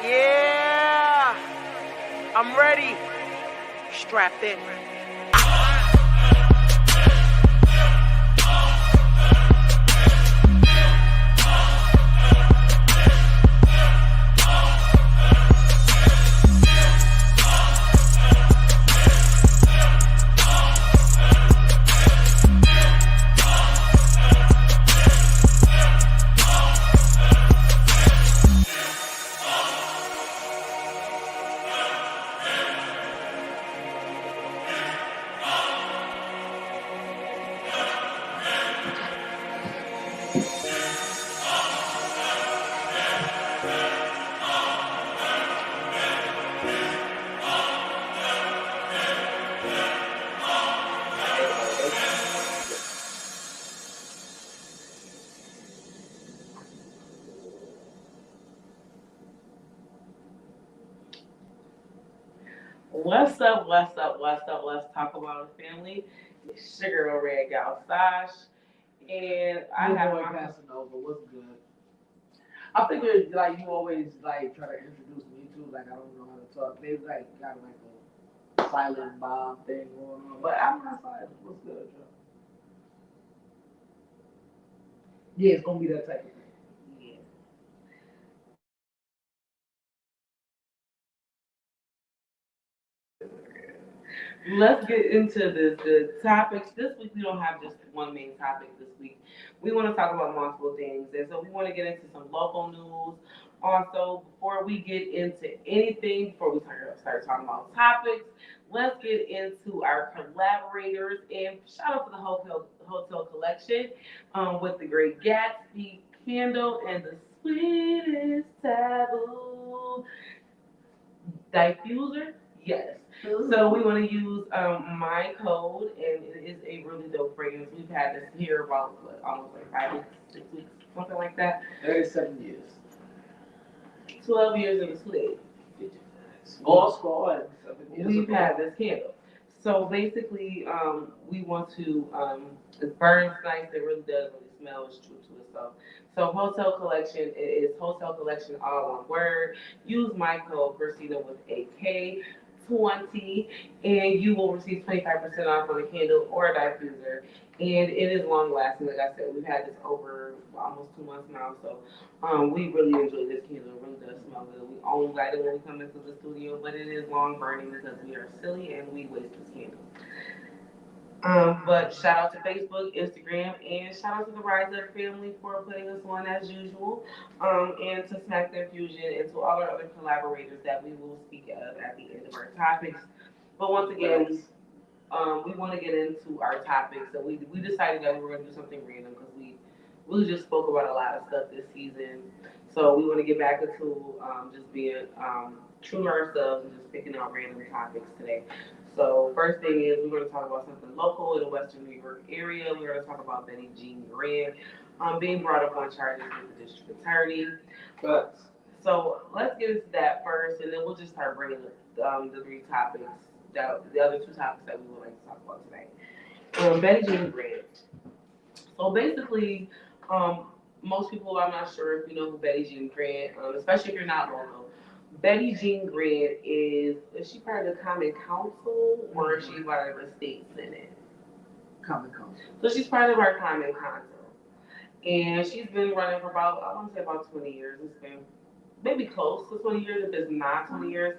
Yeah, I'm ready. Strapped in. What's up, what's up, what's up? Let's talk about a family. It's Sugar or Red Gal Sash. And I Your have boy my Casanova, what's good? I figured like you always like try to introduce me too, like I don't know how to talk. Maybe like got like a silent bomb thing going on. But I'm not silent. What's good, Joe? Yeah, it's gonna be that type of thing. yeah. Let's get into the topics. This week we don't have just one main topic this week. We want to talk about multiple things. And so we want to get into some local news. Also, before we get into anything, before we start talking about topics, let's get into our collaborators and shout out to the Hotel Collection with the Great Gatsby candle and the sweetest taboo diffuser. Yes. So we want to use my code, and it is a really dope fragrance. We've had this here about almost like 5 weeks, 6 weeks, something like that. 37 years. 12 years in the sled. All score and 7 years. We've had this candle. So basically, we want to. It burns nice. It really does really smell. It's true to itself. So Hotel Collection is Hotel Collection all one word. Use my code Persina with a K 20, and you will receive 25% off on a candle or a diffuser. And it is long lasting. Like I said, we've had this over almost 2 months now, so we really enjoy this candle. It really does smell good. We always light it when we come into the studio, but it is long burning because we are silly and we waste this candle. But shout out to Facebook, Instagram, and shout out to the Rise Up family for putting us on as usual, and to Smack the Infusion and to all our other collaborators that we will speak of at the end of our topics. But once again, we want to get into our topics. So we decided that we were going to do something random because we really just spoke about a lot of stuff this season. So we want to get back into just being true to ourselves and just picking out random topics today. So first thing is we're going to talk about something local in the Western New York area. We're going to talk about Betty Jean Grant being brought up on charges with the district attorney. But So let's get into that first, and then we'll just start bringing the three topics, the other two topics that we would like to talk about today. Betty Jean Grant. So basically, most people, I'm not sure if you know who Betty Jean Grant, especially if you're not local. Betty Jean Grant is she part of the Common Council or is she part of the state senate? Common Council. So she's part of our Common Council, and she's been running for about I want to say about 20 years. It's been maybe close to 20 years, if it's not 20 years.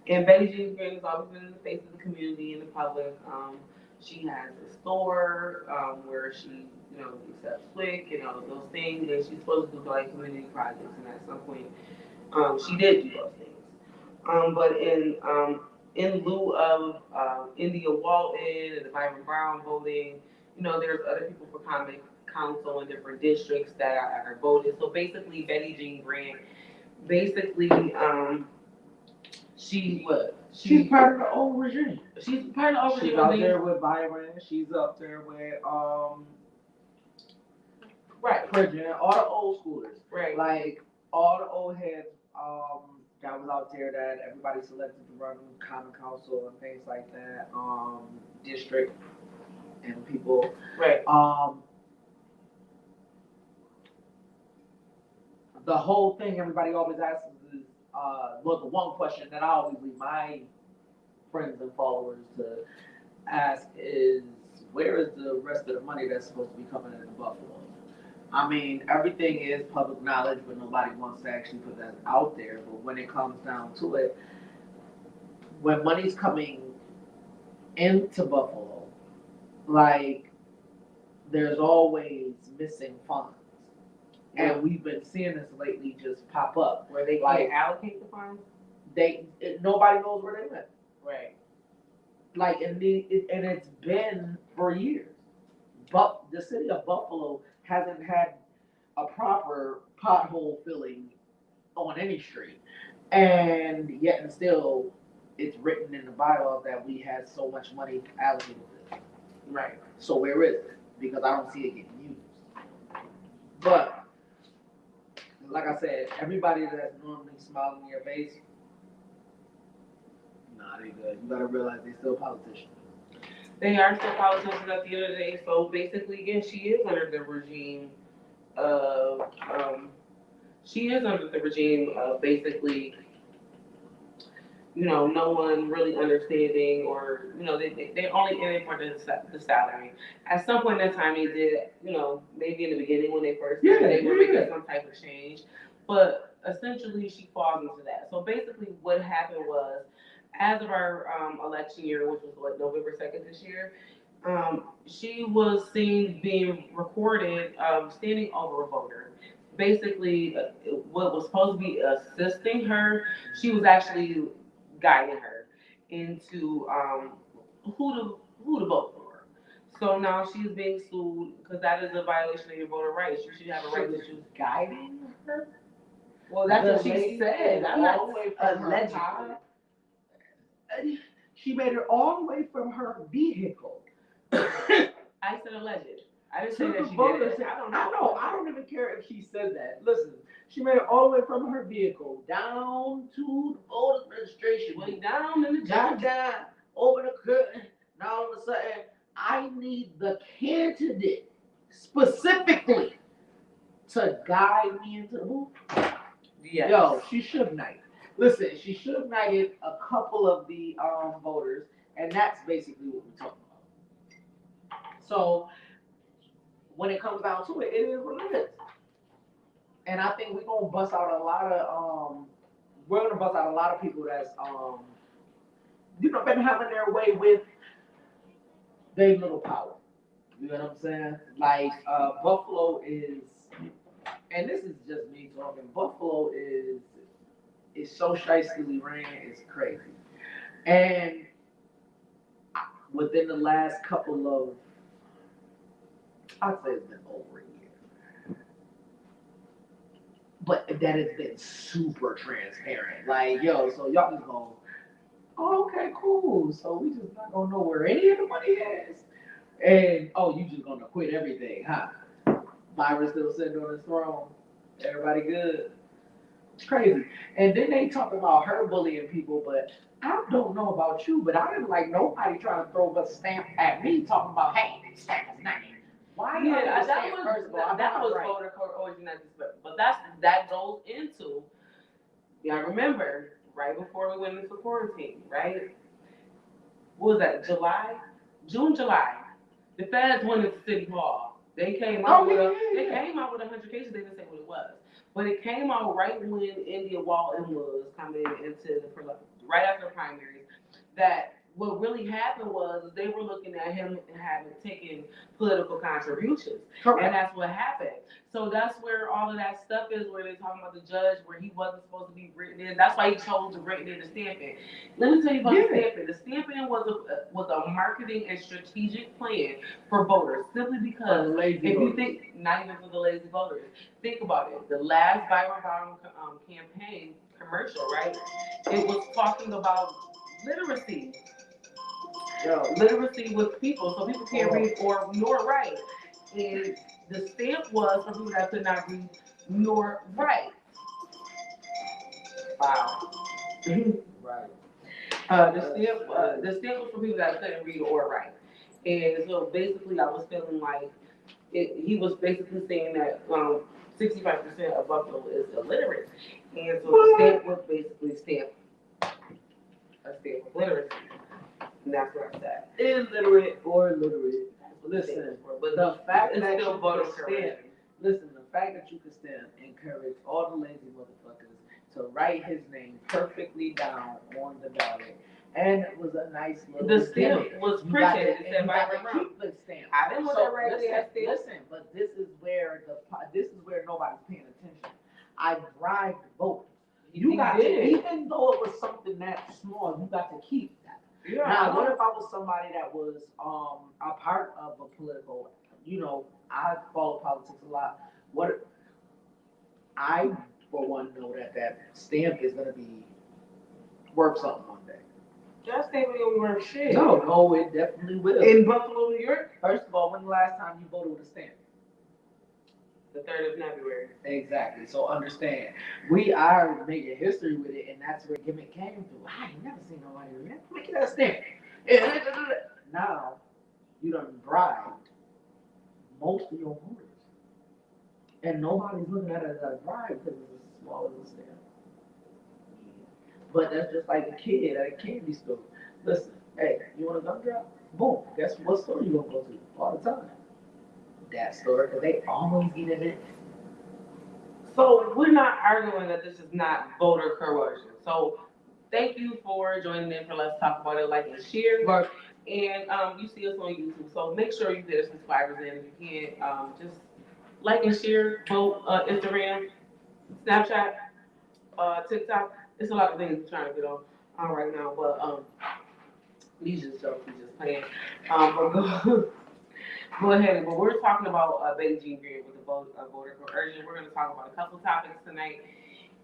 And Betty Jean Grant has always been in the face of the community and the public. She has a store where she, accepts WIC and all of those things, and she's supposed to do like community projects. And at some point, she did do those things. But in lieu of India Walton and the Byron Brown voting, there's other people for common council in different districts that are voted. So basically, Betty Jean Grant, basically, she what? She's part of the old regime. She's part of the old regime. She's out there with Byron. She's up there with right, Bridget, all the old schoolers. right, Like all the old heads that was out there that everybody selected to run common council and things like that, district and people. right. The whole thing everybody always asks is well, the one question that I always leave my friends and followers to ask is, where is the rest of the money that's supposed to be coming into Buffalo? I mean, everything is public knowledge, but nobody wants to actually put that out there. But when it comes down to it, when money's coming into Buffalo, like, there's always missing funds. And we've been seeing this lately just pop up. Where they Like, can't allocate the funds. Nobody knows where they went. Right. Like, and it's been for years. But the city of Buffalo hasn't had a proper pothole filling on any street. And yet and still, it's written in the bylaw that we had so much money allocated to it. Right. So where is it? Because I don't see it getting used. But, like I said, everybody that's normally smiling in your face, nah, they good. You gotta realize they're still politicians. They are still politicians at the end of the day. So basically, again, she is under the regime of basically, no one really understanding, or they're only in it for the salary. At some point in time, they did, maybe in the beginning when they first started, they were making some type of change, but essentially she falls into that. So basically, what happened was, as of our election year, which was November 2nd this year, she was seen being recorded standing over a voter. Basically, what was supposed to be assisting her, she was actually guiding her into who to vote for. So now she's being sued because that is a violation of your voter rights. You should have a right to choose. Guiding her? Well, that's what she lady said. I'm all not the way from her allegedly. car. She made it all the way from her vehicle. I said alleged. I didn't say that she did it. I don't know. I don't even care if she said that. Listen, she made it all the way from her vehicle down to the voter registration. Way down in the down, over the curtain. Now all of a sudden, I need the candidate specifically to guide me into the booth. Yes. Yo, she should knight. Listen, she should have knighted a couple of the voters, and that's basically what we're talking about. So when it comes down to it, it is what it is. And I think we're gonna bust out a lot of people that's been having their way with their little power. You know what I'm saying? Like Buffalo is, and this is just me talking, Buffalo is so shystily ran, it's crazy. And within the last couple of, I'd say it's been over a year, but that has been super transparent. Like, yo, so y'all just go, oh, okay, cool. So we just not gonna know where any of the money is. And, oh, you just gonna quit everything, huh? Byron still sitting on his throne. Everybody good. It's crazy. And then they talk about her bullying people, but I don't know about you, but I didn't like nobody trying to throw a stamp at me talking about, hey, stamp his name. Why? Yeah, that stamp, was first of all, that was right. voter origin and disrespect. But that goes into, remember, right before we went into quarantine, right? What was that? July. The feds went into City Hall. They came out They came out with 100 cases. They didn't say what it was. But it came out right when India Walton was coming into right after the primaries, that what really happened was they were looking at him having taken political contributions. Correct. And that's what happened. So that's where all of that stuff is, where they're talking about the judge, where he wasn't supposed to be written in. That's why he chose to written in the stamping. Let me tell you about the stamping. The stamping was a marketing and strategic plan for voters, simply because you think, not even for the lazy voters, think about it. The last Byron Brown campaign commercial, right? It was talking about literacy. Literacy with people, so people can't read or nor write. And the stamp was for people that could not read nor write. Wow. Right. The stamp was for people that couldn't read or write. And so basically I was feeling like he was basically saying that 65% of Buffalo is illiterate. And so the stamp was basically a stamp of literacy. And that's what I said. Illiterate or literate. Listen, But the fact it's that still you voter can stand, conversion. listen, the fact that you can stand encourage all the lazy motherfuckers to write his name perfectly down on the ballot. And it was a nice little The stamp gimmick. was You got printed. to- It and said you got Byron to Brown. keep the stamp. I didn't want So that raggedy ass stamp. listen, but this is where nobody's paying attention. I bribed voters. You got to, even though it was something that small, you got to keep that. Yeah. Now, what if I was somebody that was a part of a political, I follow politics a lot. What I, for one, know that stamp is going to be worth something one day. That stamp ain't gonna be worth shit. No, it definitely will. In Buffalo, New York, First of all, when the last time you voted with a stamp? the 3rd of February. Exactly. So understand, we are making history with it, and that's where gimmick came from. I ain't never seen nobody make that stamp. Now, you done bribed most of your voters. And nobody's looking at it as a bribe because it's a small little stamp. But that's just like a kid at a candy store. Listen, hey, you want a gum drop? Boom. Guess what store you gonna go to all the time? That store, because they always get it. So we're not arguing that this is not voter coercion. So thank you for joining in for Let's Talk About It, like and share. Right. And you see us on YouTube, so make sure you get us subscribers in. If you can, just like and share both Instagram, Snapchat, TikTok. It's a lot of things we're trying to get on right now, but these just jokes, we just playing. But go ahead. But we're talking about Betty Jean Greer with the voter coercion. We're going to talk about a couple topics tonight,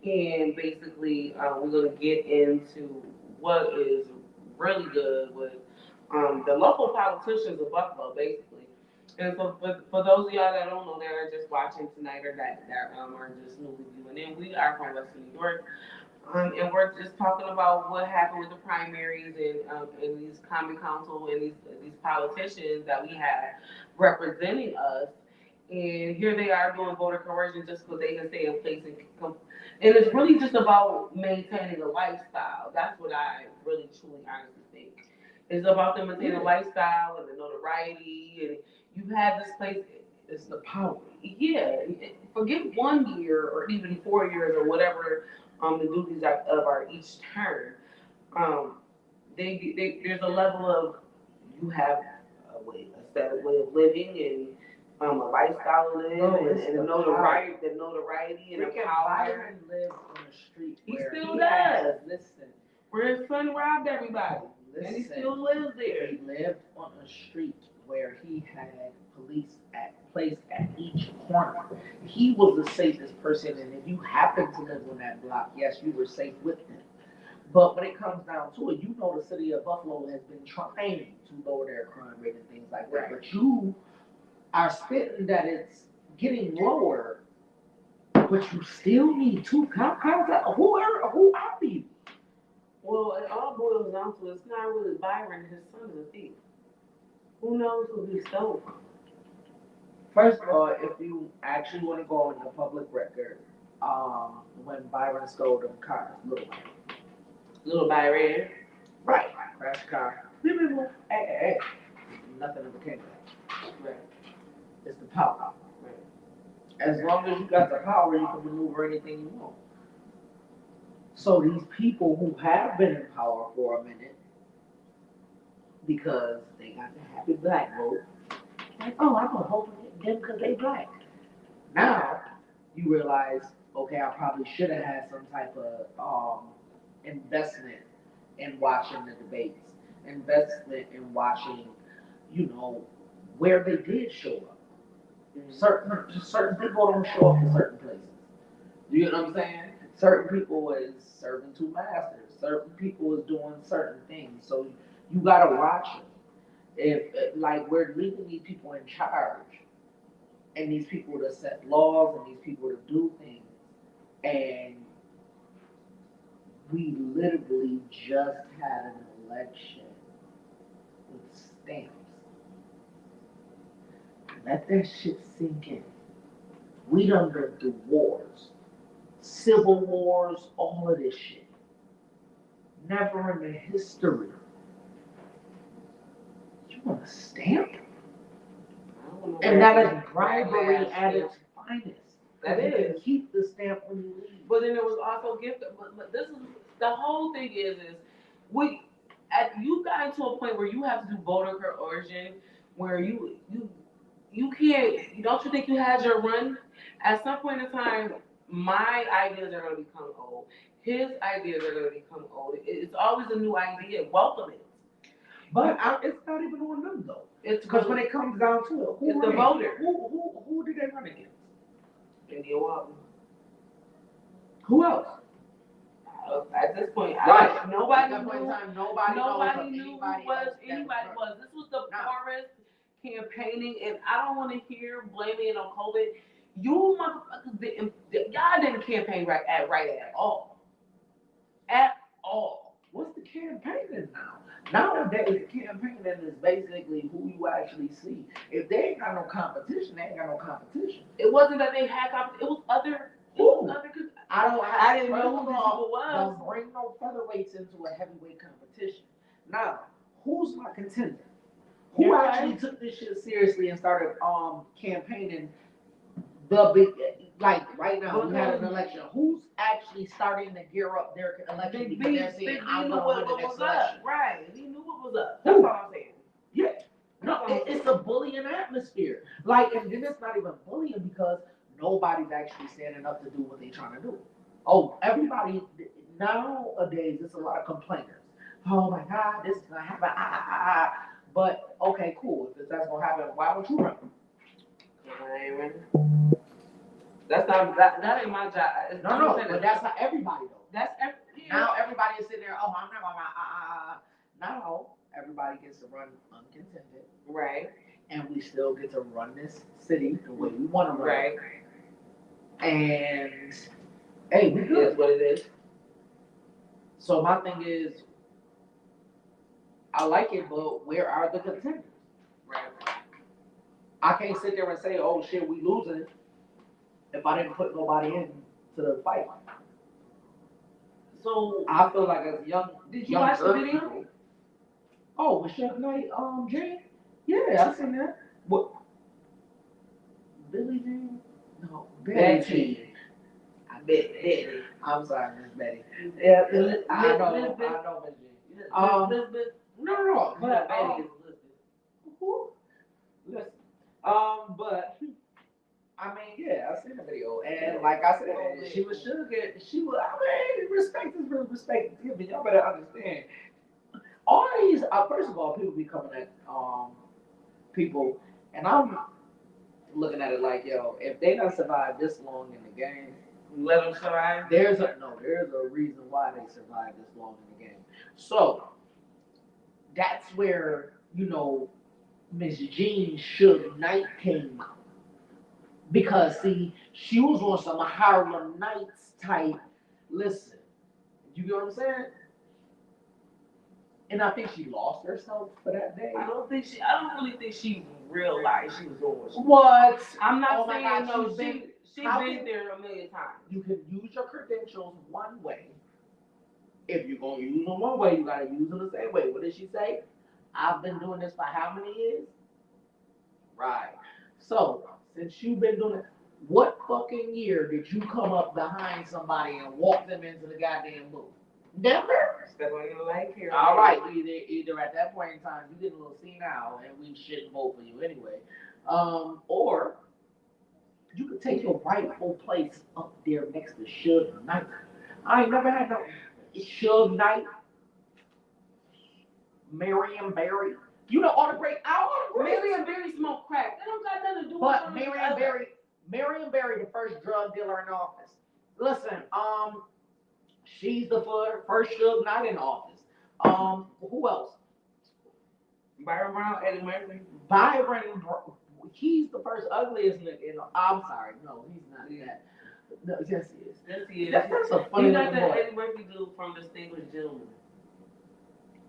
and basically we're going to get into what is really good with the local politicians of Buffalo, basically. And so for those of y'all that don't know, that are just watching tonight or that are just newly viewing in, we are from Western New York. And we're just talking about what happened with the primaries and these common council and these politicians that we have representing us. And here they are doing voter coercion just because they can stay in place. And it's really just about maintaining a lifestyle. That's what I really, truly, honestly think. It's about them maintaining a lifestyle and the notoriety. And you have this place. It's the power. Yeah. Forget 1 year or even 4 years or whatever the duties of our each term. There's a level of you have a set way of living and a lifestyle to live and the notoriety and the power. Byron lives on a street He where still does. Listen, Where his son robbed everybody, and he still lives there. He lived on a street where he had police placed at each corner. He was the safest person, and if you happened to live on that block, yes, you were safe with him. But when it comes down to it, the city of Buffalo has been trying to lower their crime rate and things like that. Right. But you are spitting that it's getting lower, but you still need two cops. Who are you? Well, it all boils down to it's not really Byron. His son is a thief. Who knows who he stole from? First of all, if you actually want to go on the public record, when Byron stole them cars, Little Byron. right, crash car, hey, nothing ever came of that. Right. It's the power. Right. As long as you got the power, you can maneuver anything you want. So these people who have been in power for a minute, because they got the happy black vote, like, oh, I'm gonna vote for them because they black. Now you realize, okay, I probably should have had some type of investment in watching the debates, investment in watching, where they did show up. Certain people don't show up in certain places. You know what I'm saying? Certain people is serving two masters. Certain people is doing certain things. So you gotta watch them. If like we're leaving these people in charge, and these people to set laws and these people to do things, and we literally just had an election with stamps. Let that shit sink in. We done been through wars, civil wars, all of this shit. Never in the history. You want a stamp? And that is bribery at its finest. That You can is. keep the stamp when you leave. But then there was also gift. But this is the whole thing is you got into a point where you have to do voter coercion, where you can't. Don't you think you had your run? At some point in time, my ideas are going to become old. His ideas are going to become old. It's always a new idea. Welcome it. But it's not even on them though. It's Because when it comes down to it, it's the voter. Who did they run against? India Walton. Who else? At this point, Right. nobody At that point in knew. time, nobody Knew who anybody was else anybody that was. This was the No. poorest campaigning, and I don't want to hear blaming it on COVID. You motherfuckers y'all didn't campaign right at all. At all. What's the campaigning now? Nowadays, the campaigning is basically who you actually see. If they ain't got no competition, they ain't got no competition. It wasn't that they had competition. It was other. I didn't know who these people was. Don't bring no featherweights into a heavyweight competition. Now, who's my contender? Who You're actually took this shit seriously and started campaigning the big, like right now we had an election. Who's actually starting to gear up their election because they're saying I'm going to win the next election? Right, he knew what was up. That's all I'm saying. Yeah. No, it's a bullying atmosphere. Like, and then it's not even bullying because nobody's actually standing up to do what they're trying to do. Oh, everybody, nowadays, it's a lot of complainers. Oh my God, this is going to happen. But, okay, cool. If that's going to happen, why don't you run? I ain't running. That ain't my job. No, but that's how everybody though. That's now everybody is sitting there, oh, I'm not going to, Now everybody gets to run uncontended. Right. And we still get to run this city the way we want to run. Right. And hey, we good. That's what it is. So my thing is, I like it, but where are the contenders? Right. I can't sit there and say, oh shit, we losing if I didn't put nobody in to the fight. So I feel like as young, did you watch the video? People, oh, Michelle Knight, Jane? Yeah, I seen that. What? Billy Jean? No, Betty. I bet Betty. I'm sorry, Miss Betty. Yeah, I know Miss Jean. Elizabeth. No. But Betty is Elizabeth. Listen. But I mean, yeah, I seen the video, and like I said, she was. I mean, respect is real respect is given. Y'all better understand. All these, first of all, people be coming at people, and I'm looking at it like, yo, if they don't survive this long in the game, let them survive. There's a reason why they survived this long in the game. So that's where Miss Jean Suge Knight came out. Because, see, she was on some Harlem Nights type, listen, you get what I'm saying? And I think she lost herself for that day. I don't really think she realized she was doing what she was. What? I'm not saying God, no, she's been there a million times. You can use your credentials one way. If you're going to use them one way, you got to use them the same way. What did she say? I've been doing this for how many years? Right. So, since you've been doing it, what fucking year did you come up behind somebody and walk them into the goddamn booth? Never. Step on your leg here. All right. Either at that point in time, you get a little senile and we shouldn't vote for you anyway. Or you could take your rightful place up there next to Suge Knight. I ain't never had no Suge Knight, Marion Barry. All the great. Marion Barry smoked crack. That don't got nothing to do with But Marion Barry, the first drug dealer in office. Listen, she's the first Suge Knight in office. Who else? Byron Brown, Eddie Murphy. He's the first ugliest nigga. I'm sorry, no, he's not that. No, yes, he is. Yes, he is. That's a funny You got boy. that Eddie Murphy dude from Distinguished Gentleman.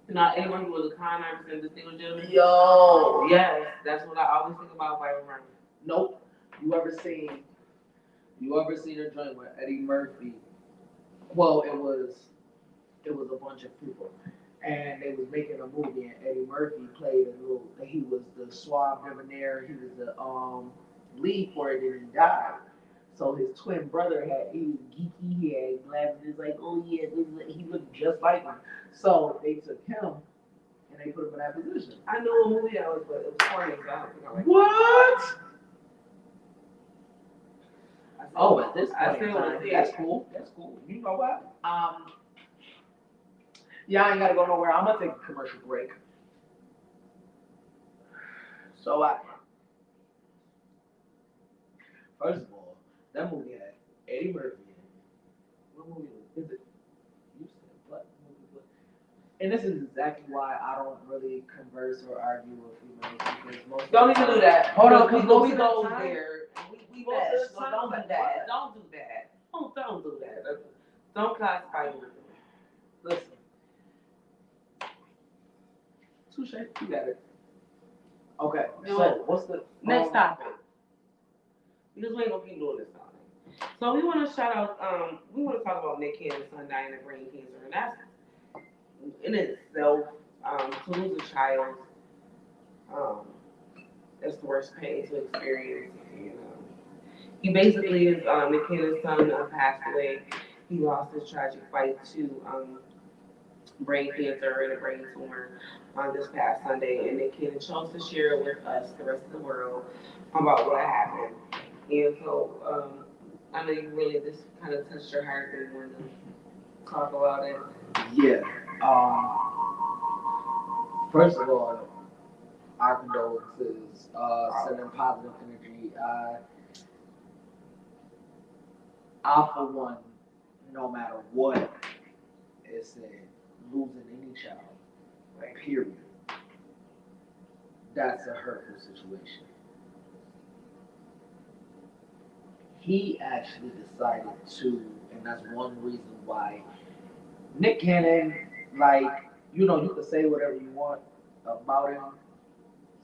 Now, Eddie Murphy was a con artist in Distinguished Gentleman. Yo. Yes, that's what I always think about Byron Brown. Nope. You ever seen You ever seen a joint where Eddie Murphy? Well, it was a bunch of people, and they was making a movie, and Eddie Murphy played a little. He was the suave debonair. He was the lead for it, and he died. So his twin brother he was geeky. He had glasses. It's like, oh yeah, he looked just like him. So they took him and they put him in that position. I know a movie that was, but it was corny, so I don't think I like it. What? I said, Oh, at this I point said in what time, it is. that's cool. That's cool. You know what? Yeah, I ain't gotta go nowhere. I'm gonna take a commercial break. So first of all, that movie had Eddie Murphy in it. What movie is it? You said what movie? What? And this is exactly why I don't really converse or argue with females because most Don't of the even do time- that. Hold on, Because because we most go of the time, there. We most mess. of the So time, don't do like, that. what? Don't do that. Don't do that. Don't classify me. listen. Touche, you got it. Okay, Do so it. what's the Next topic. Because we ain't gonna keep doing this all night. So we want to shout out. We want to talk about Nick Cannon's son dying of brain cancer, and that's in itself to lose a child. Um, that's the worst pain to experience. And he basically is Nick Cannon's son passed away. He lost his tragic fight to brain cancer and a brain tumor on this past Sunday, and Nick Cannon chose to share with us, the rest of the world, about what happened. And so, I know you really this kind of touched your heart and wanted to talk about it. Yeah. First of all, our condolences. Sending positive energy. I for one, no matter what it said, losing any child, like period, that's a hurtful situation. He actually decided to, and that's one reason why Nick Cannon, like, you know, you could say whatever you want about him.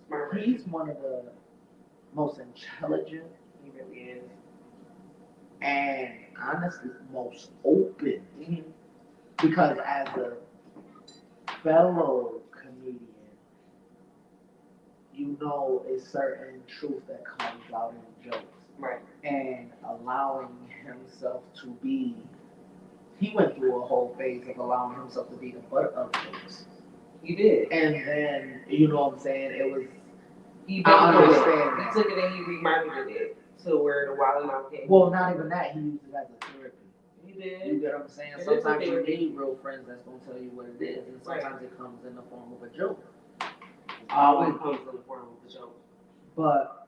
Smart. He's one of the most intelligent He really is. and honestly most open. Mm-hmm. Because as a fellow comedian, you know a certain truth that comes out in jokes. Right. And allowing himself to be, he went through a whole phase of allowing himself to be the butt of jokes. He did. And then, you know what I'm saying, it was, He I built understand it. that. He took it and he remarketed it to where the Wild 'N Out came. Well, not even that, he used it as a therapy. He You did. get what I'm saying? It is Sometimes a you therapy. need real friends that's gonna tell you what it is, and sometimes it comes in the form of a joke. Always comes in the form of a joke. But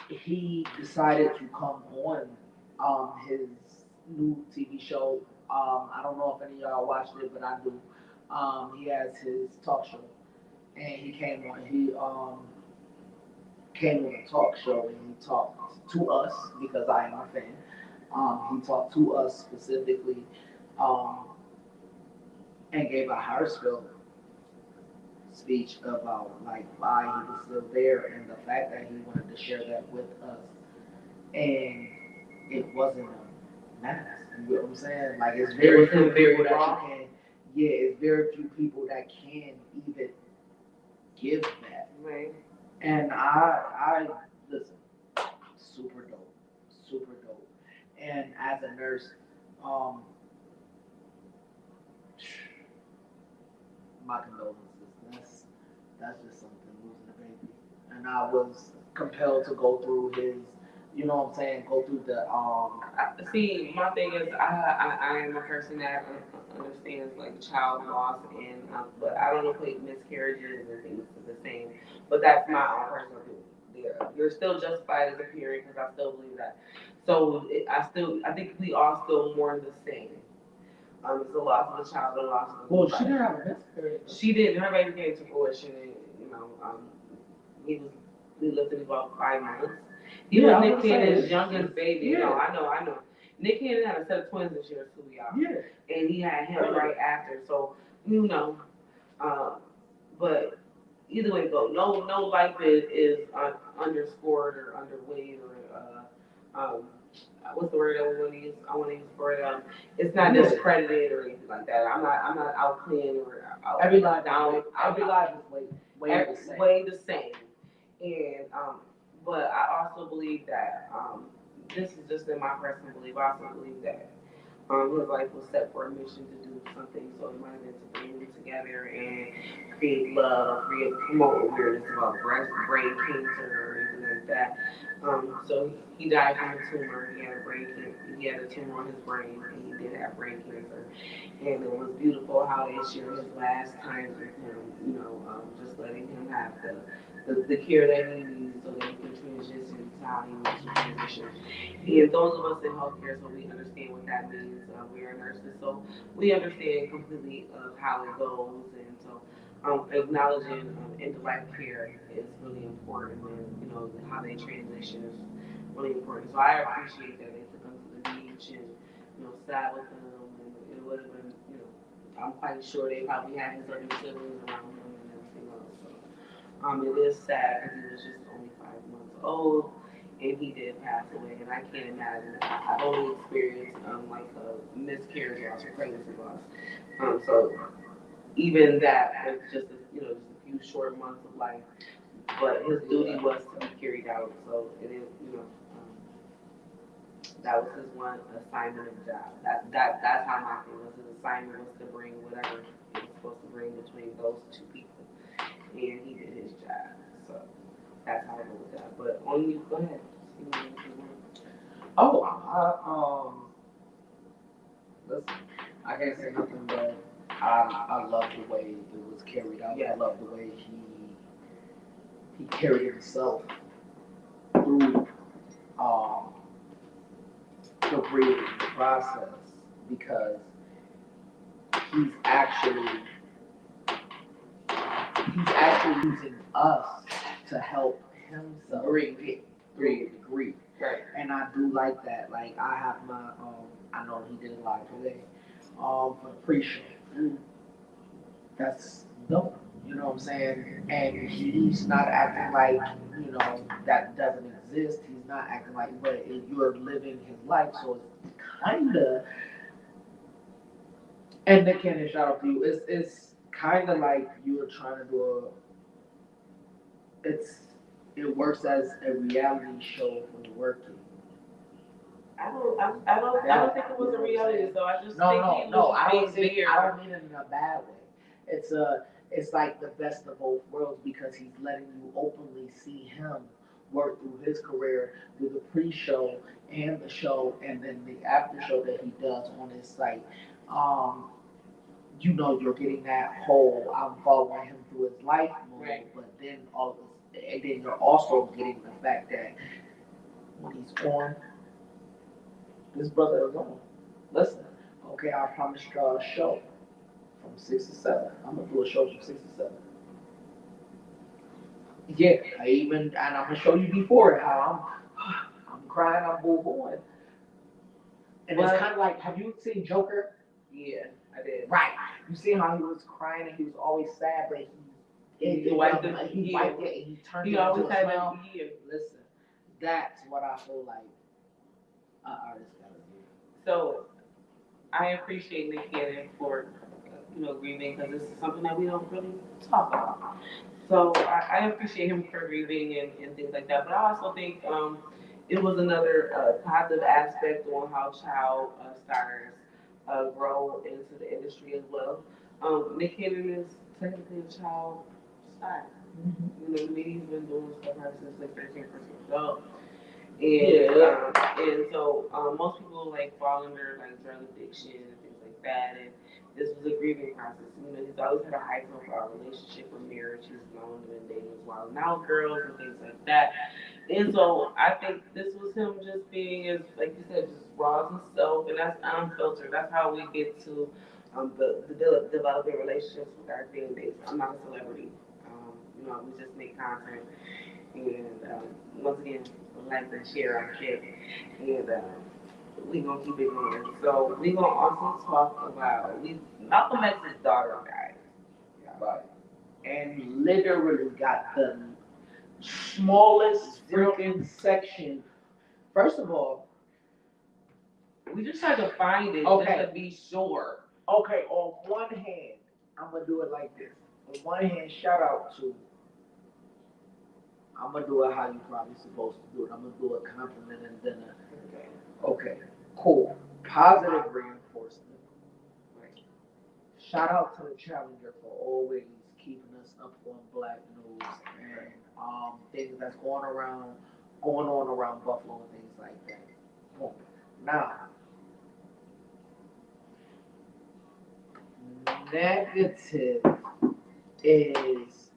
he decided to come on his new TV show. I don't know if any of y'all watched it, but I do. He has his talk show, and he came on. He came on a talk show and he talked to us because I am a fan. He talked to us specifically and gave a heartfelt speech about like why he was still there and the fact that he wanted to share that with us. And it wasn't a mass. You get what I'm saying? Like it's very few people that you can. Yeah, it's very few people that can even give that. Right. And I listen, super dope, super dope. And as a nurse, my condolences. That's just something losing a baby. And I was compelled to go through his, you know what I'm saying, go through the See, my thing is, I am a person that understands like child loss, and but I don't equate miscarriages and things to the same. But that's my own personal opinion. Yeah, you're still justified as a parent because I still believe that. So I think we all still mourn the same. It's the loss of a child, the loss of a well, life. she didn't have a miscarriage. She didn't. Her baby came to fruition, and we lived in about 5 months. He Yeah, was I Nick was gonna say, Cannon's youngest baby. yeah. No, I know. Nick Cannon had a set of twins this year too, y'all. Yeah. And he had him right after. So but either way it goes, no life is underscored or underweight or um, what's the word I want to use? I want to use for it. It's not discredited or anything like that. I'm not out playing or out Every life, down. every life is way the same. Way the same. And but I also believe that this is just in my personal belief. I also believe that his life was set for a mission to do something, so it might have been to bring them together and create love, promote awareness about brain cancer or anything like that. So he died from a tumor. He had a brain cancer. He had a tumor on his brain, and he did have brain cancer. And it was beautiful how they shared his last times with him. You know, just letting him have the care that he needs so that he can transition to how he wants to transition. And those of us in healthcare, so we understand what that means. We are nurses, so we understand completely of how it goes. And so acknowledging end-of-life care is really important, and you know how they transition is really important. So I appreciate that they took him to the beach and sat with him, and it would have been I'm quite sure they probably had his other siblings around him and everything else. So it is sad because he was just only 5 months old. And he did pass away, and I can't imagine. I've only experienced like a miscarriage loss or pregnancy loss. So even that was just just a few short months of life. But his duty was to be carried out. So it is that was his one assignment of job. That's how my thing was. His assignment was to bring whatever he was supposed to bring between those two people, and he did his job. So that's how I go with that. But on you, go ahead. Oh, listen, I can't say nothing but I love the way it was carried out. Yeah. I love the way he carried himself through the breathing process because he's actually using us to help himself breathe. Right. And I do like that. Like I have my I know he did a lot today. For the pre-show. That's dope. You know what I'm saying? And he's not acting like, that doesn't exist. He's not acting like, but you're living his life, so it's kinda. And Nick Cannon, shout out to you. It's kinda like you're trying to do it works as a reality show when you're working. I don't think it was a reality though. I just think he was I being there. I don't mean it in a bad way. It's like the best of both worlds because he's letting you openly see him work through his career, through the pre-show and the show, and then the after show that he does on his site. You're getting that whole I'm following him through his life mode, right. But then and then you're also getting the fact that when he's on, this brother is on. Listen, okay, I promised y'all a show from 6 to 7. I'm gonna do a show from 6 to 7. Yeah, and I'm gonna show you before it how I'm crying, I'm boo-hooing. And it's kind of like, have you seen Joker? Yeah, I did. Right. You see how he was crying and he was always sad, but he wiped it and he turned it into a smile. Listen, that's what I feel like an artist gotta do. So I appreciate Nick Cannon for grieving because this is something that we don't really talk about. So I appreciate him for grieving and things like that. But I also think it was another positive aspect on how child stars grow into the industry as well. Nick Cannon is technically a child star. Mm-hmm. He's been doing stuff ever since like 13 old. And so most people like fall under like drug addiction and things like that. And this was a grieving process. He's always had a high profile relationship or marriage. He's known to been dating wild and out girls and things like that. And so I think this was him just being as, like you said, just raw as himself, and that's unfiltered. That's how we get to the developing relationships with our fan base. I'm not a celebrity. We just make content. And once again, like and share our shit. And we gonna keep it going. So we gonna also talk about Malcolm X's daughter died. Right. And literally got the smallest freaking section First of all, We just had to find it Okay. just to be sure. okay, on one hand, I'm gonna do it like this. On one hand, shout out to. I'm gonna do it how you probably supposed to do it. I'm gonna do a compliment and then a. Okay. Okay, cool. Positive reinforcement. Right. Shout out to the Challenger for always keeping us up on Black news and things that's going on around Buffalo and things like that. Boom. Now, negative is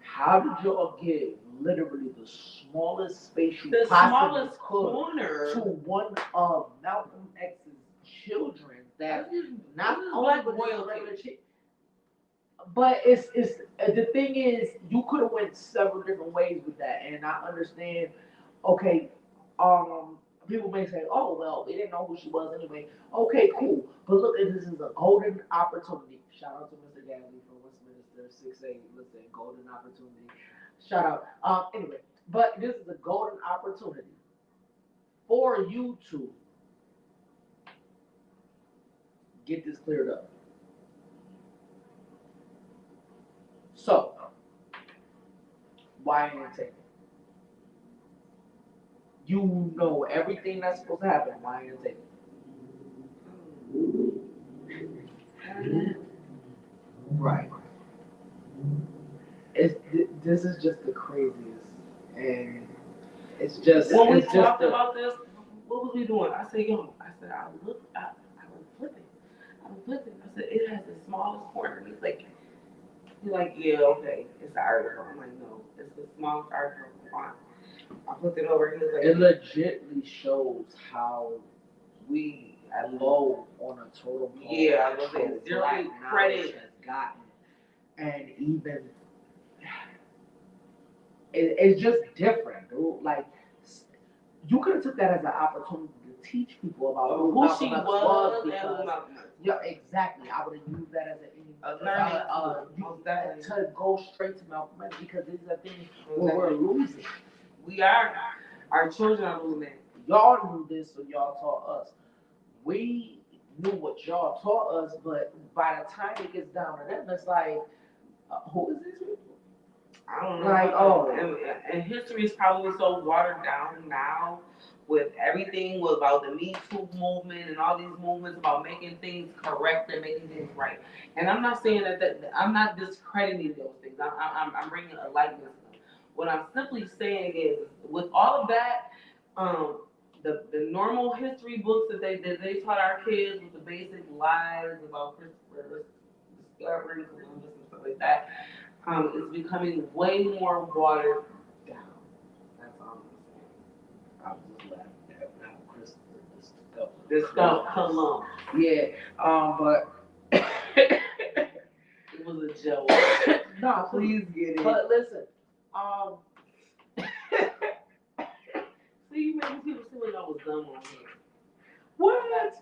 how did y'all get literally the smallest space you The possibly smallest could corner. to one of Malcolm X's children that not This is only black was his royalty. regular but it's the thing is you could have went several different ways with that, and I understand. Okay, people may say, "Oh well, we didn't know who she was anyway." Okay, cool, but look, this is a golden opportunity. Shout out to Mr. Gatley from Westminster 6A. Listen, golden opportunity. Shout out. Anyway, but this is a golden opportunity for you to get this cleared up. So, why ain't it taken? You know everything that's supposed to happen. Why ain't it taken? Right. This is just the craziest, and it's just When we it's just talked the- about this, what was we doing? I said, I was flipping. I was flipping. I said, it has the smallest corner. He's like, yeah, okay, it's the article. I'm like, no, it's the smallest article. Fine. I flipped it over. He was like, it legitly shows how we low on a total pole. Yeah, I was gonna say, how zero black credit. knowledge has gotten, and even it's just different, dude. Like you could have took that as an opportunity to teach people about who she Malcolm X was and because who Malcolm X. yeah, exactly. I would have used that as A learning tool, most definitely. to go straight to Malcolm X because these are things where we're losing. We are. Our children are losing. Y'all knew this, so y'all taught us. We knew what y'all taught us, but by the time it gets down to them, it's like, who is this people? I don't know. Like, oh. And history is probably so watered down now with everything about the Me Too movement and all these movements about making things correct and making things right. And I'm not saying that I'm not discrediting those things. I'm bringing a likeness to them. What I'm simply saying is, with all of that, the normal history books that they taught our kids with the basic lies about Christopher discovering Columbus and stuff like that, it's becoming way more watered down. That's all I'm saying. I was just laughing at how Christopher discovered. Discover Columbus. Yeah, but It was a joke. no, Please get it. But listen, See, you made people feel like I was dumb on here. what?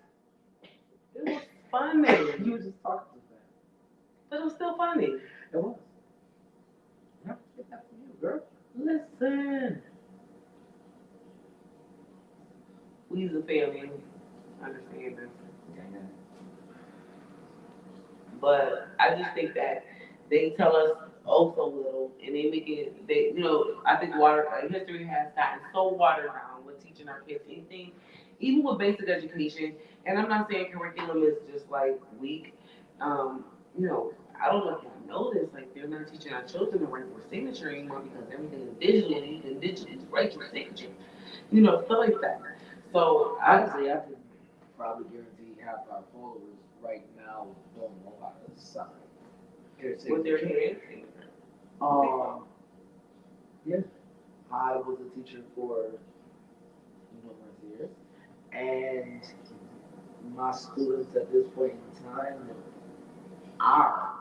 It was funny. You were just talking too fast. But it was still funny. It was. Yeah, get that from you, girl. Listen. We as a family understand this. But I just think that they tell us oh so little, and they make it. I think history has gotten so watered down with teaching our kids anything, even with basic education. And I'm not saying curriculum is just like weak. I don't know if y'all know this. Like they're not teaching our children to write their signature anymore because everything is digital, and you can digitally write your signature. Stuff like that. So Honestly, I can probably guarantee half our followers right now don't know how to sign. with their hands. Yeah, I was a teacher for numerous years, and my students at this point in time are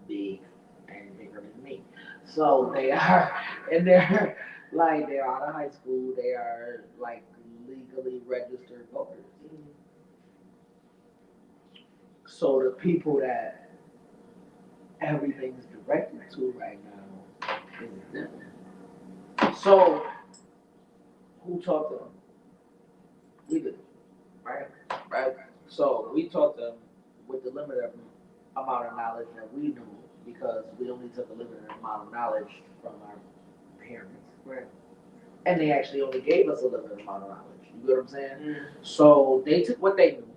big and bigger than me. So they are, and they're like they're out of high school. They are like legally registered voters. So the people that everything's directed to right now is them. So Who taught them? We did, right? Right. So we taught them with the limited amount of knowledge that we knew because we only took a limited amount of knowledge from our parents. Right. And they actually only gave us a limited amount of knowledge. You get what I'm saying? Mm. So they took what they knew.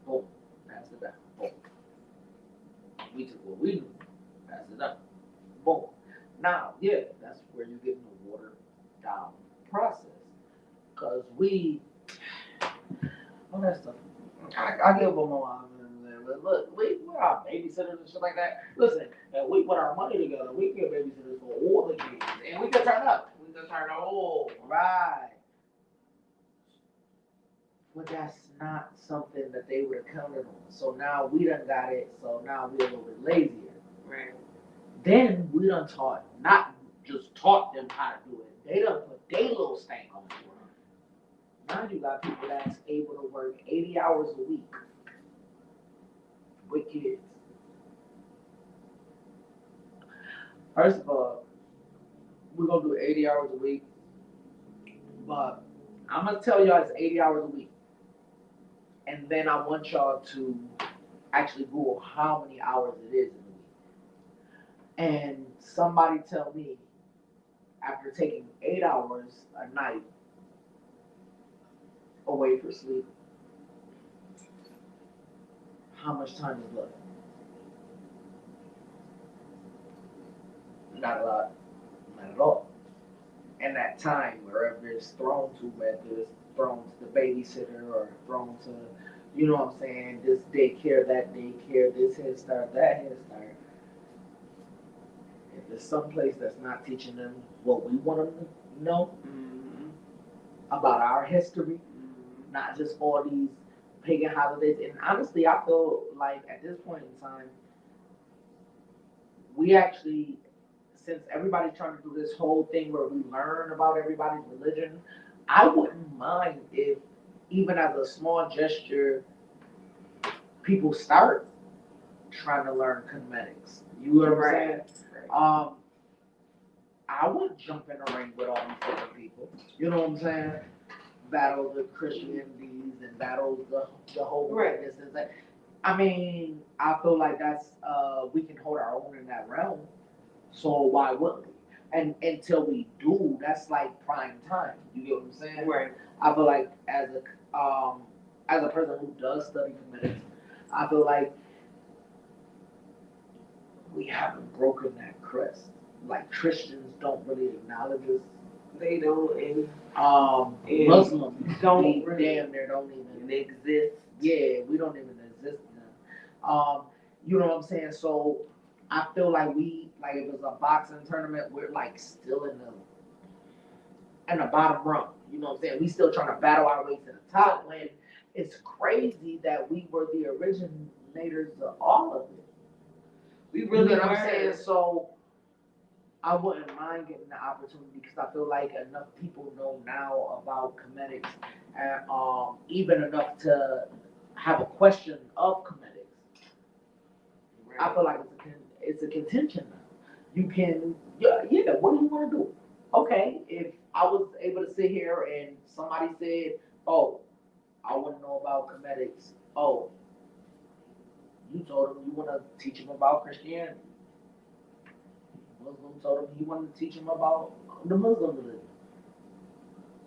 Boom. That's it down. Boom. We took what we knew. That's it down. Boom. Now, yeah, that's where you get in the watered down process. Because all that stuff. I give them a lot. But look, we're our babysitters and shit like that. Listen, if we put our money together, we can get babysitters for all the kids. And we can turn up. We just heard all. Right. But that's not something that they would have counted on. So now we done got it. So now we're a little bit lazier. Right. Then we done not just taught them how to do it. They done put their little stank on it. Now you got people that's able to work 80 hours a week with kids. First of all, we're gonna do 80 hours a week, but I'm gonna tell y'all it's 80 hours a week. And then I want y'all to actually Google how many hours it is in a week. And somebody tell me, after taking 8 hours a night away for sleep, how much time is left? Not a lot. Not at all. And that time, wherever it's thrown to, whether it's thrown to the babysitter or thrown to, you know what I'm saying, this daycare, that daycare, this Head Start, that Head Start. If there's some place that's not teaching them what we want them to know about our history, not just all these pagan holidays. And honestly, I feel like at this point in time, we actually, since everybody's trying to do this whole thing where we learn about everybody's religion, I wouldn't mind if, even as a small gesture, people start trying to learn cosmetics. You know what I'm saying? I would jump in the ring with all these different people. You know what I'm saying? Battle the Christianities and battle the whole witnesses. I mean, I feel like that's we can hold our own in that realm. So why wouldn't we? And until we do, that's like prime time. You get what I'm saying? Right. I feel like as a person who does study comedics, I feel like we haven't broken that crest. Like Christians don't really acknowledge us. They don't, and Muslims don't really damn near don't even exist. Yeah, we don't even exist now. You know what I'm saying? So I feel like if it's a boxing tournament, we're like still in the bottom rung. You know what I'm saying? We still trying to battle our way to the top when it's crazy that we were the originators of all of it. We really You know what I'm were. saying? So I wouldn't mind getting the opportunity because I feel like enough people know now about comedics and even enough to have a question of comedics. Right. I feel like it's a contention now. You can, yeah, what do you want to do? Okay, if I was able to sit here and somebody said, oh, I want to know about comedics. Oh, you told them you want to teach them about Christianity. Muslim told him he wanted to teach him about the Muslim religion.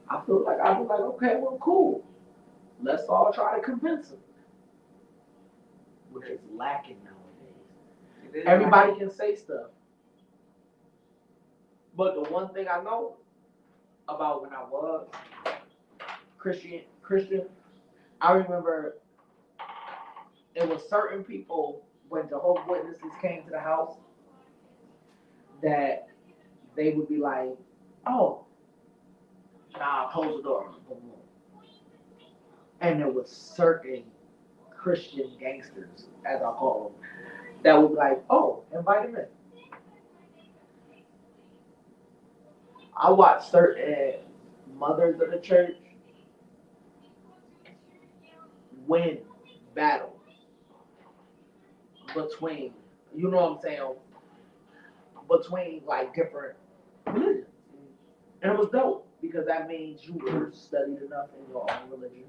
I feel like I'd be like, okay, well, cool. Let's all try to convince him. Which is lacking nowadays. Everybody can say stuff. But the one thing I know about when I was Christian, I remember it was certain people when Jehovah's Witnesses came to the house that they would be like, oh, nah, close the door. And there was certain Christian gangsters, as I call them, that would be like, oh, invite him in. I watched certain mothers of the church win battles between, you know what I'm saying, between like different religions. And it was dope. because that means you were studied enough in your own religion.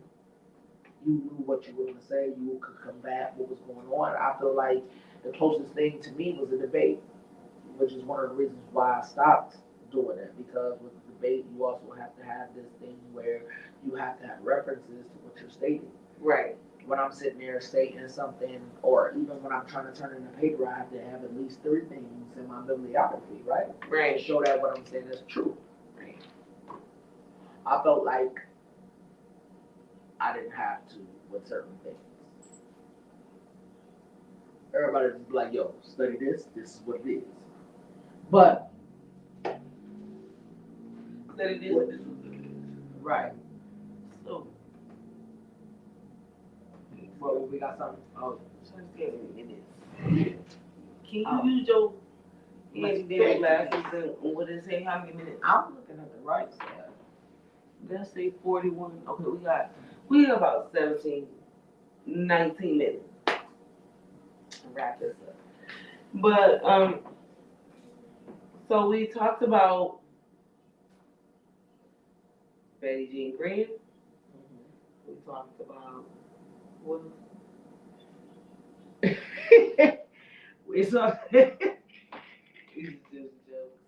You knew what you were going to say. You could combat what was going on. I feel like the closest thing to me was a debate, which is one of the reasons why I stopped doing it. Because with the debate, you also have to have this thing where you have to have references to what you're stating. Right. When I'm sitting there stating something, or even when I'm trying to turn in a paper, I have to have at least three things in my bibliography, right? Right. To show that what I'm saying is true. Right. I felt like I didn't have to with certain things. Everybody just be like, yo, study this, this is what it is. But, Study this. What- This is right, so. well, we got something. Oh, Trying to get minutes. Can you Oh. use your Let's handy do dandy it. glasses and what it say? How many minutes? I'm looking at the right side. Let's say 41. Okay, we got about 17, 19 minutes to wrap this up. But so we talked about Betty Jean Green. We talked about what? It's a, It's just jokes.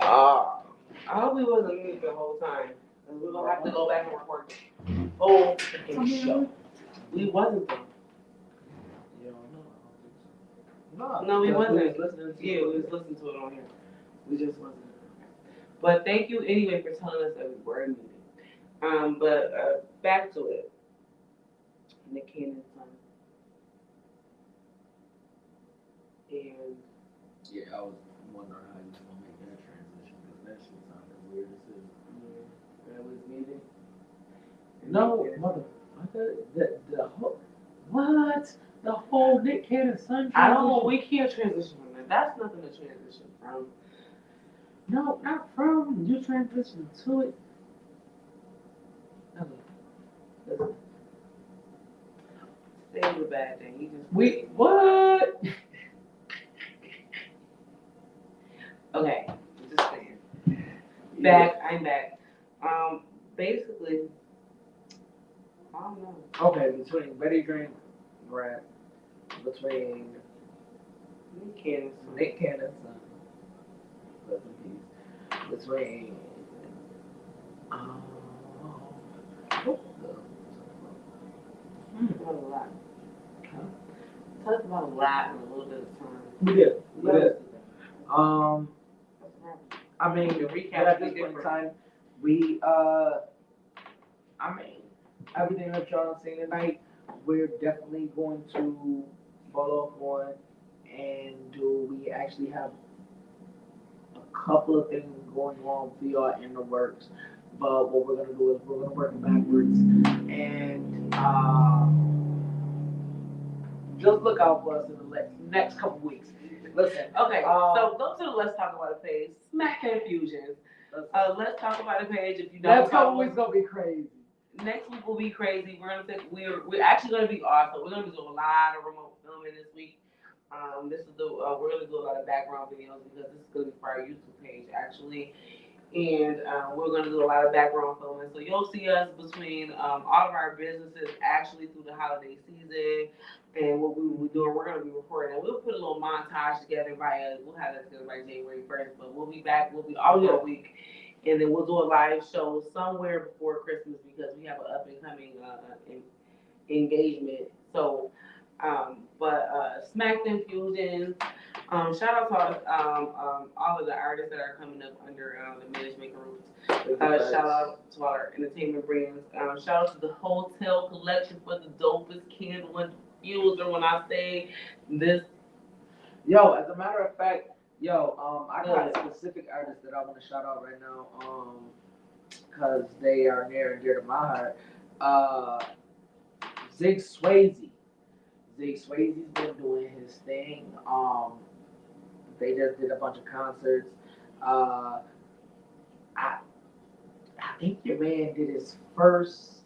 Ah. I hope we wasn't mute the whole time. And we're gonna have to go back and record the whole freaking show. We wasn't though. You don't know. No, we because wasn't. was listening to Yeah, we was listening to it on here. We just wasn't. But thank you anyway for telling us that we were muted. But back to it. Nick Cannon's son. And Yeah, I was wondering how you gonna make that transition because that shit sounded weird as hell. that was muted. No, motherfucker, the whole what? The whole Nick Cannon son. I don't. We can't transition from that. That's nothing to transition from. No, not from. You transition to it. Listen. Say it was a bad thing. You just We what? okay. I'm just saying. Back. I'm back. Basically, I don't know. Okay, between Betty Green, right? Between Nick Cannon's son. Nick Cannon's son. Rest in peace. Between About a lot. Talked about a lot in a little bit of time. we did. We did. What's I mean, The recap at is this point in different. time, we I mean, everything that y'all seen tonight, we're definitely going to follow up on, and we actually have a couple of things going on for y'all in the works. But what we're gonna do is we're gonna work backwards, and just look out for us in the next couple weeks. Listen, Okay, so go to the Let's Talk About It page. Smack Confusions. Let's Talk About It page. If you don't next couple follow weeks us, gonna be crazy. next week will be crazy. We're actually gonna be awesome. We're gonna be doing a lot of remote filming this week. This is we're gonna do a lot of background videos because this is gonna be for our YouTube page actually, and we're gonna do a lot of background filming. So you'll see us between all of our businesses actually through the holiday season, and what we will be doing. We're gonna be recording, and we'll put a little montage together we'll have that together by January 1st. But we'll be back. We'll be all for a week. And then we'll do a live show somewhere before Christmas because we have an up and coming engagement. So, Smack Infusions. Shout out to all of the artists that are coming up under the management groups. Shout out to our entertainment brands. Shout out to the Hotel Collection for the dopest candle and diffuser. When I say this, Yo, as a matter of fact, I got specific artists that I want to shout out right now, because they are near and dear to my heart. Zig Swayze. Zig Swayze's been doing his thing. They just did a bunch of concerts. I think your man did his first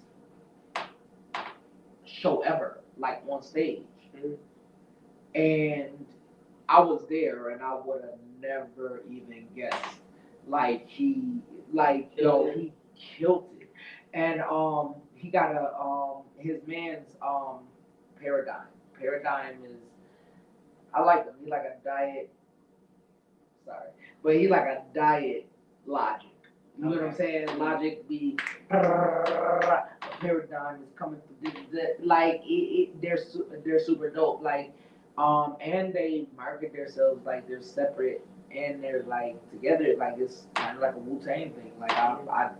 show ever, like on stage, and I was there, and I would have never even guessed. He killed it, and he got his man's Paradigm. Paradigm is, I like him. He's like a diet. Sorry, but he's like a diet Logic. You know what I'm saying? Logic be Paradigm is coming through. They're super dope. And they market themselves like they're separate and they're like together. Like it's kind of like a Wu-Tang thing. Like I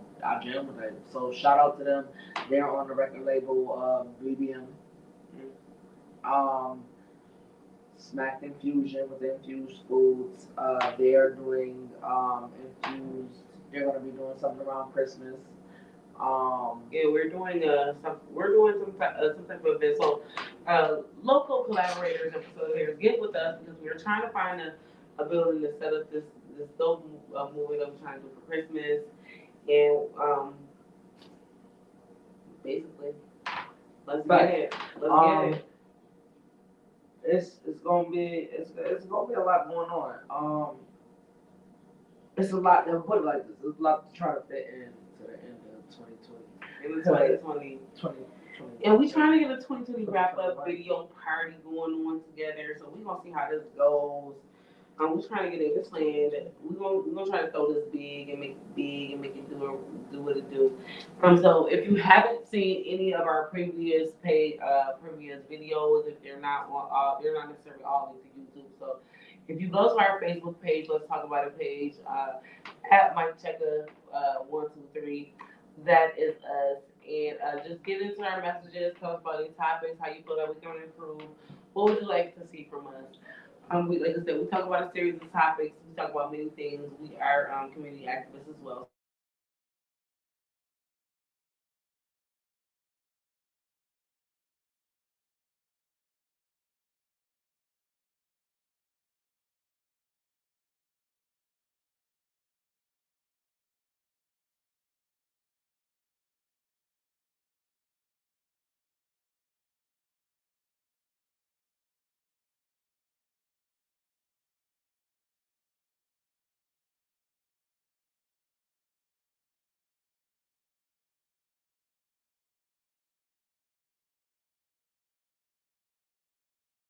jam with it. So shout out to them. They're on the record label BBM. Smacked Infusion with Infused Foods. They are doing infused. They're gonna be doing something around Christmas. We're doing some type of event. So local collaborators and facilitators, get with us because we're trying to find a building to set up this dope movie that we're trying to do for Christmas, and basically, let's get it. It's gonna be a lot going on. It's a lot. They'll put it like this. It's a lot to try to fit into the end of 2020. In 2020. 2020. And we trying to get a 2020 wrap up video party going on together. So we gonna see how this goes. We're trying to get it planned. We're gonna try to throw this big and make it big and make it do what it do. So if you haven't seen any of our previous videos, if they're not on, they're not necessarily all into YouTube. So if you go to our Facebook page, let's talk about it page, at Mike Checker 123, that is us. And just get into our messages, tell us about any topics, how you feel that we can improve. What would you like to see from us? Like I said, we talk about a series of topics. We talk about many things. We are community activists as well.